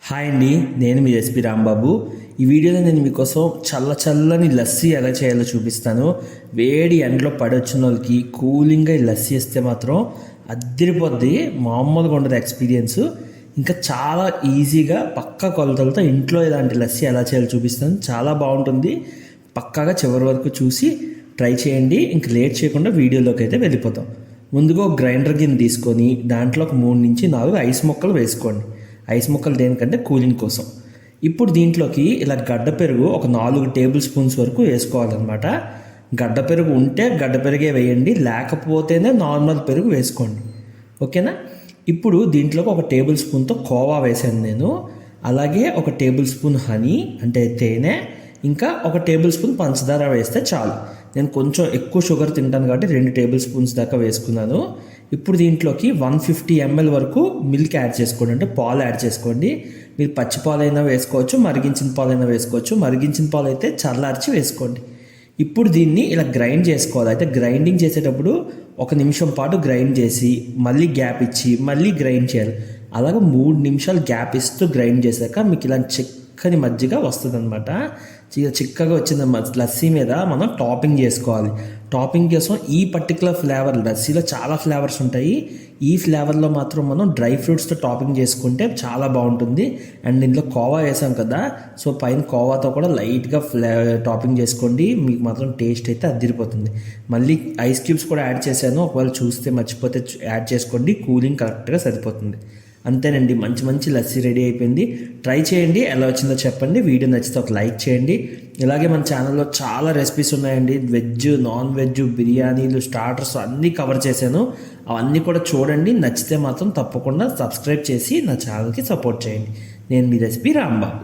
Hi అండి, నేను మీ SP Rambabu. ఈ వీడియోలో నేను మీకోసం చల్లని లస్సీ ఎలా చేయాలో చూపిస్తాను. వేడి ఎండలో పడొచ్చిన వాళ్ళకి కూలింగ్గా ఈ లస్సీ ఇస్తే మాత్రం అద్దరిపోద్ది, మామూలుగా ఉండదు ఎక్స్పీరియన్స్. ఇంకా చాలా ఈజీగా పక్కా కొలతలతో ఇంట్లో ఇలాంటి లస్సీ ఎలా చేయాలో చూపిస్తాను. చాలా బాగుంటుంది. పక్కాగా చివరి వరకు చూసి ట్రై చేయండి. ఇంక లేట్ చేయకుండా వీడియోలోకి అయితే వెళ్ళిపోతాం. ముందుగా ఒక గ్రైండర్ గిన్నె తీసుకొని దాంట్లో ఒక 3 నుంచి 4 ఐస్ ముక్కలు వేసుకోండి. ఐస్ ముక్కలు దేనికంటే కూలింగ్ కోసం. ఇప్పుడు దీంట్లోకి ఇలా గడ్డ పెరుగు ఒక 4 టేబుల్ స్పూన్స్ వరకు వేసుకోవాలన్నమాట. గడ్డ పెరుగు ఉంటే గడ్డ పెరుగే వేయండి, లేకపోతేనే నార్మల్ పెరుగు వేసుకోండి. ఓకేనా? ఇప్పుడు దీంట్లోకి ఒక టేబుల్ స్పూన్తో కోవా వేసాను నేను. అలాగే ఒక టేబుల్ స్పూన్ హనీ అంటే తేనె, ఇంకా ఒక టేబుల్ స్పూన్ పంచదార వేస్తే చాలు. నేను కొంచెం ఎక్కువ షుగర్ తింటాను కాబట్టి 2 టేబుల్ స్పూన్స్ దాకా వేసుకున్నాను. ఇప్పుడు దీంట్లోకి 150 ml వరకు మిల్క్ యాడ్ చేసుకోండి, అంటే పాలు యాడ్ చేసుకోండి. మీరు పచ్చి పాలైనా వేసుకోవచ్చు, మరిగించిన పాలైనా వేసుకోవచ్చు. మరిగించిన పాలు అయితే చల్లార్చి వేసుకోండి. ఇప్పుడు దీన్ని ఇలా గ్రైండ్ చేసుకోవాలి. అయితే గ్రైండింగ్ చేసేటప్పుడు 1 నిమిషం పాటు గ్రైండ్ చేసి మళ్ళీ గ్యాప్ ఇచ్చి మళ్ళీ గ్రైండ్ చేయాలి. అలాగే 3 నిమిషాలు గ్యాప్ ఇస్తూ గ్రైండ్ చేశాక మీకు ఇలా చిక్కని మజ్జిగ వస్తుంది అనమాట. చిక్కగా వచ్చిన లస్సీ మీద మనం టాపింగ్ చేసుకోవాలి. టాపింగ్ కోసం ఈ పర్టికులర్ ఫ్లేవర్, లస్సీలో చాలా ఫ్లేవర్స్ ఉంటాయి. ఈ ఫ్లేవర్లో మాత్రం మనం డ్రై ఫ్రూట్స్తో టాపింగ్ చేసుకుంటే చాలా బాగుంటుంది. అండ్ ఇందులో కోవా వేసాం కదా, సో పైన కోవాతో కూడా లైట్గా టాపింగ్ చేసుకోండి. మీకు మాత్రం టేస్ట్ అయితే అదిరిపోతుంది. మళ్ళీ ఐస్ క్యూబ్స్ కూడా యాడ్ చేశాను, ఒకవేళ చూస్తే మర్చిపోతే యాడ్ చేసుకోండి. కూలింగ్ కరెక్ట్గా సరిపోతుంది. అంతేనండి, మంచి లస్సీ రెడీ అయిపోయింది. ట్రై చేయండి, ఎలా వచ్చిందో చెప్పండి. వీడియో నచ్చితే ఒక లైక్ చేయండి. ఇలాగే మన ఛానల్లో చాలా రెసిపీస్ ఉన్నాయండి. వెజ్, నాన్ వెజ్, బిర్యానీలు, స్టార్టర్స్ అన్నీ కవర్ చేశాను. అవన్నీ కూడా చూడండి. నచ్చితే మాత్రం తప్పకుండా సబ్స్క్రైబ్ చేసి నా ఛానల్కి సపోర్ట్ చేయండి. నేను మీ రెసిపీ రాంబాబు.